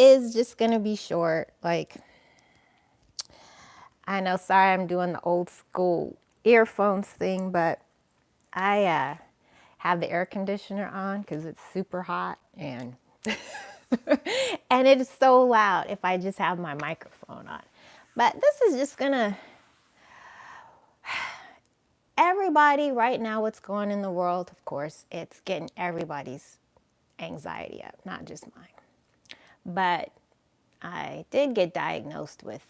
is just going to be short. Like, I know, sorry, I'm doing the old school earphones thing, but I have the air conditioner on because it's super hot and and it is so loud if I just have my microphone on. But this is just gonna, everybody right now, what's going in the world, of course, it's getting everybody's anxiety up, not just mine. But I did get diagnosed with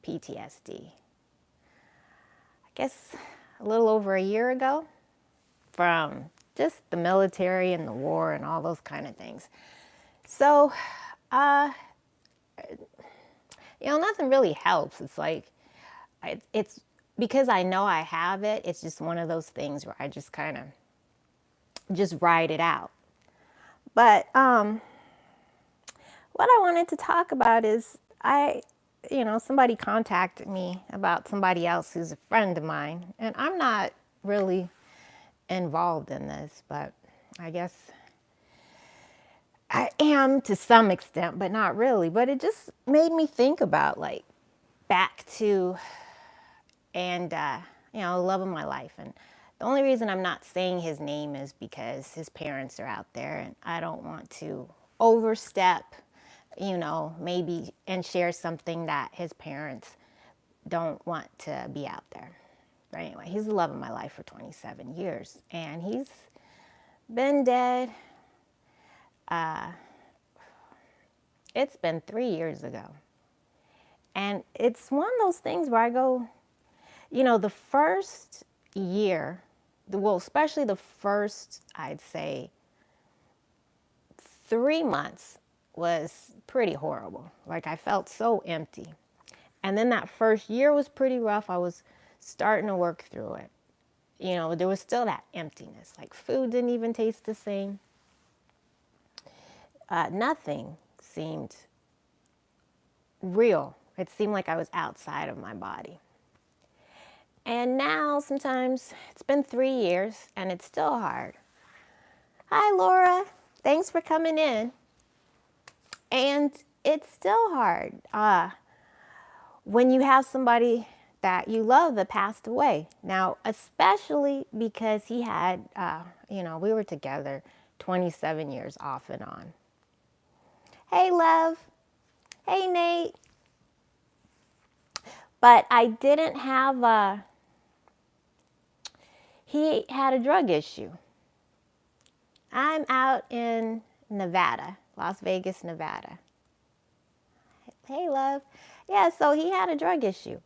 PTSD, I guess a little over a year ago, from just the military and the war and all those kind of things. So, nothing really helps. It's like, it's because I know I have it, it's just one of those things where I just kind of just ride it out. But what I wanted to talk about is somebody contacted me about somebody else who's a friend of mine, and I'm not really involved in this, but I guess I am to some extent, but not really. But it just made me think about like back to and love of my life. And the only reason I'm not saying his name is because his parents are out there, and I don't want to overstep, maybe and share something that his parents don't want to be out there. But anyway, he's the love of my life for 27 years, and he's been dead. It's been 3 years ago. And it's one of those things where I go, the first year, especially the first, I'd say, 3 months was pretty horrible. Like, I felt so empty. And then that first year was pretty rough. I was starting to work through it. There was still that emptiness. Like, food didn't even taste the same. Nothing seemed real. It seemed like I was outside of my body. And now, sometimes, it's been 3 years, and it's still hard. Hi, Laura. Thanks for coming in. And it's still hard when you have somebody that you love that passed away. Now, especially because he had, we were together 27 years off and on. Hey, love. Hey, Nate. But I didn't have he had a drug issue. I'm out in Nevada, Las Vegas, Nevada. Hey, love. Yeah, so he had a drug issue.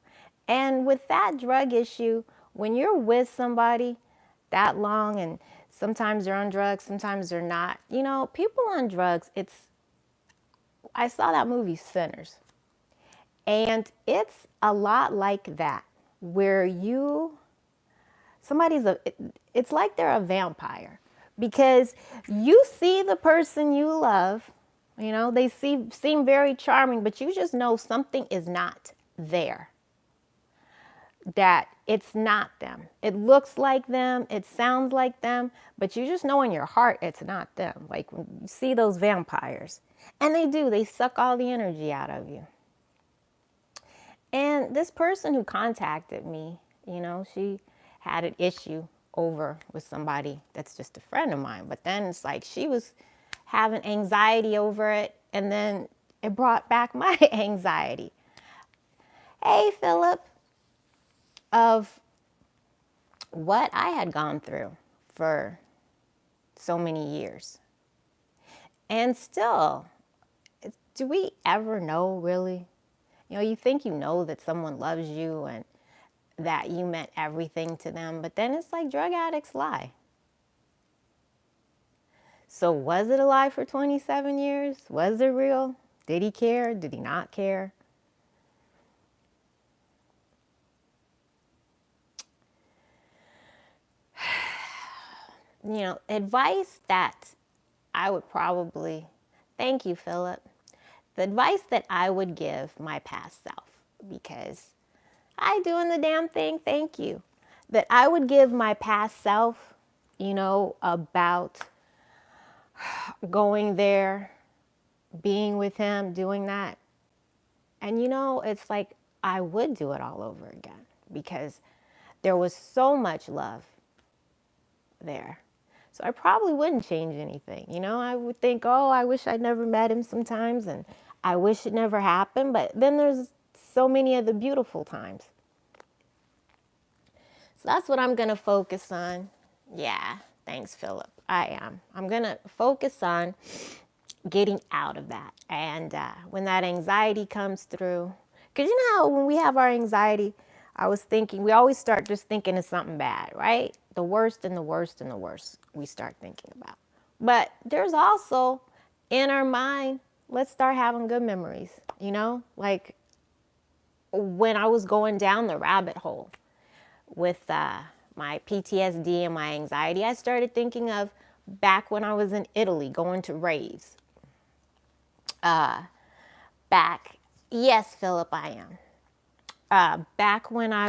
And with that drug issue, when you're with somebody that long, and sometimes they're on drugs, sometimes they're not, people on drugs, I saw that movie Sinners. And it's a lot like that, where it's like they're a vampire, because you see the person you love, they seem very charming, but you just know something is not there, that it's not them. It looks like them, it sounds like them, but you just know in your heart it's not them. Like when you see those vampires, and they suck all the energy out of you. And this person who contacted me, she had an issue over with somebody that's just a friend of mine. But then it's like she was having anxiety over it, and then it brought back my anxiety. Hey, Philip, of what I had gone through for so many years. And still, do we ever know, really? You think you know that someone loves you and that you meant everything to them, but then it's like drug addicts lie. So was it a lie for 27 years? Was it real? Did he care? Did he not care? Advice that I would probably, thank you, Philip. The advice that I would give my past self, because I doing the damn thing, thank you, that I would give my past self, about going there, being with him, doing that. And you know, it's like I would do it all over again because there was so much love there. So I probably wouldn't change anything. You know, I would think, oh, I wish I'd never met him sometimes and I wish it never happened. But then there's so many of the beautiful times. So that's what I'm going to focus on. Yeah, thanks, Philip. I am. I'm going to focus on getting out of that. And when that anxiety comes through, because you know how when we have our anxiety, I was thinking, we always start just thinking of something bad, right? The worst and the worst and the worst we start thinking about. But there's also in our mind, let's start having good memories, you know? Like when I was going down the rabbit hole with my PTSD and my anxiety, I started thinking of back when I was in Italy going to raves. Back, yes, Philip, I am. Back when I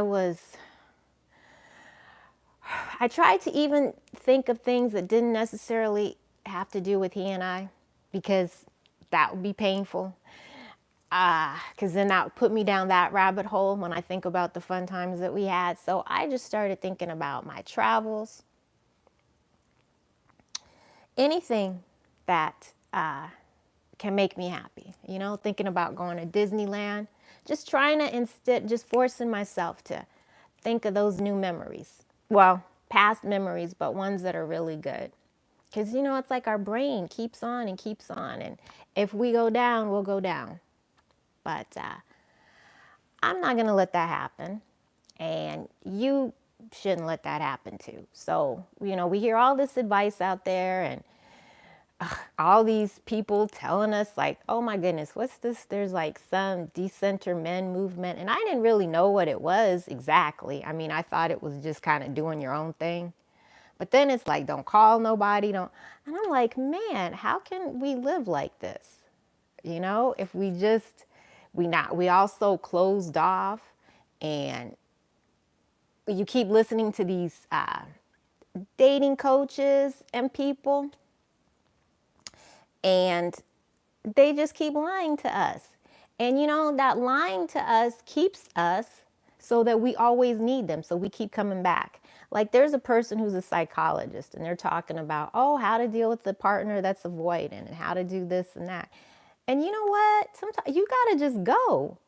tried to even think of things that didn't necessarily have to do with he and I, because that would be painful. Because then that would put me down that rabbit hole when I think about the fun times that we had. So I just started thinking about my travels, anything that can make me happy. You know, thinking about going to Disneyland, just trying to instead, just forcing myself to think of those new memories. Well, past memories, but ones that are really good. Because, you know, it's like our brain keeps on and keeps on. And if we go down, we'll go down. But I'm not going to let that happen. And you shouldn't let that happen too. So, you know, we hear all this advice out there and all these people telling us like, oh my goodness, what's this? There's like some decenter men movement. And I didn't really know what it was exactly. I mean, I thought it was just kind of doing your own thing. But then it's like, don't call nobody, don't. And I'm like, man, how can we live like this? You know, if we all so closed off, and you keep listening to these dating coaches and people, and they just keep lying to us. And you know, that lying to us keeps us so that we always need them. So we keep coming back. Like there's a person who's a psychologist and they're talking about, oh, how to deal with the partner that's avoidant and how to do this and that. And you know what? Sometimes you got to just go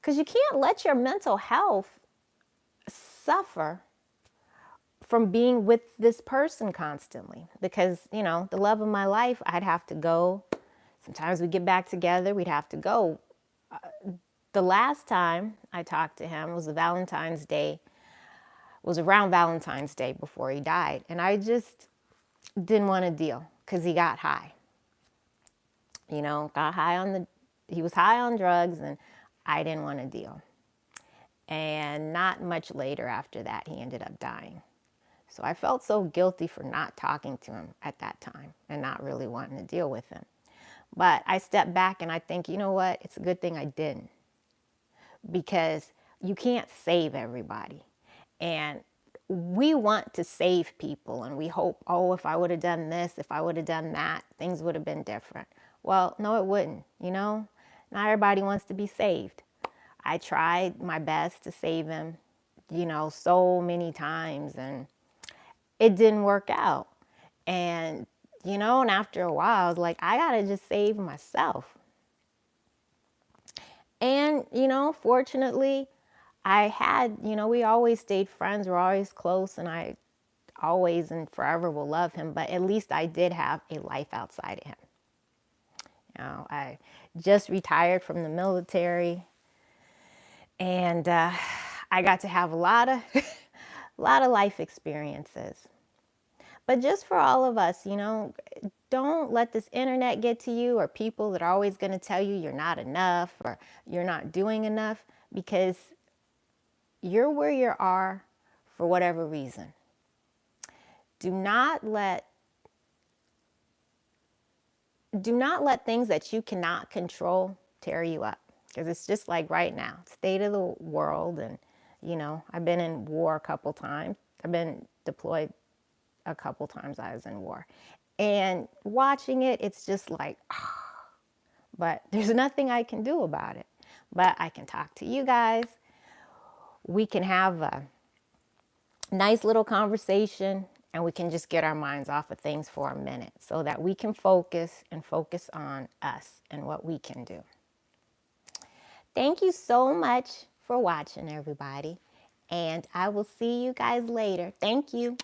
because you can't let your mental health suffer from being with this person constantly because, you know, the love of my life, I'd have to go. Sometimes we get back together, we'd have to go. The last time I talked to him was around Valentine's Day before he died. And I just didn't want to deal because he got high. You know, he was high on drugs and I didn't want to deal. And not much later after that, he ended up dying. So I felt so guilty for not talking to him at that time and not really wanting to deal with him. But I step back and I think, you know what? It's a good thing I didn't. Because you can't save everybody. And we want to save people and we hope, oh, if I would have done this, if I would have done that, things would have been different. Well, no, it wouldn't, you know? Not everybody wants to be saved. I tried my best to save him, you know, so many times and it didn't work out. And, you know, and after a while, I was like, I got to just save myself. And, you know, fortunately, we always stayed friends. We're always close. And I always and forever will love him. But at least I did have a life outside of him. You know, I just retired from the military. And I got to have a lot of life experiences. But just for all of us, you know, don't let this internet get to you or people that are always going to tell you you're not enough or you're not doing enough because you're where you are for whatever reason. Do not let things that you cannot control tear you up because it's just like right now, state of the world. And, you know, I've been in war a couple times. I've been deployed a couple times I was in war. And watching it, it's just like, but there's nothing I can do about it. But I can talk to you guys. We can have a nice little conversation, and we can just get our minds off of things for a minute so that we can focus and focus on us and what we can do. Thank you so much for watching, everybody. And I will see you guys later. Thank you.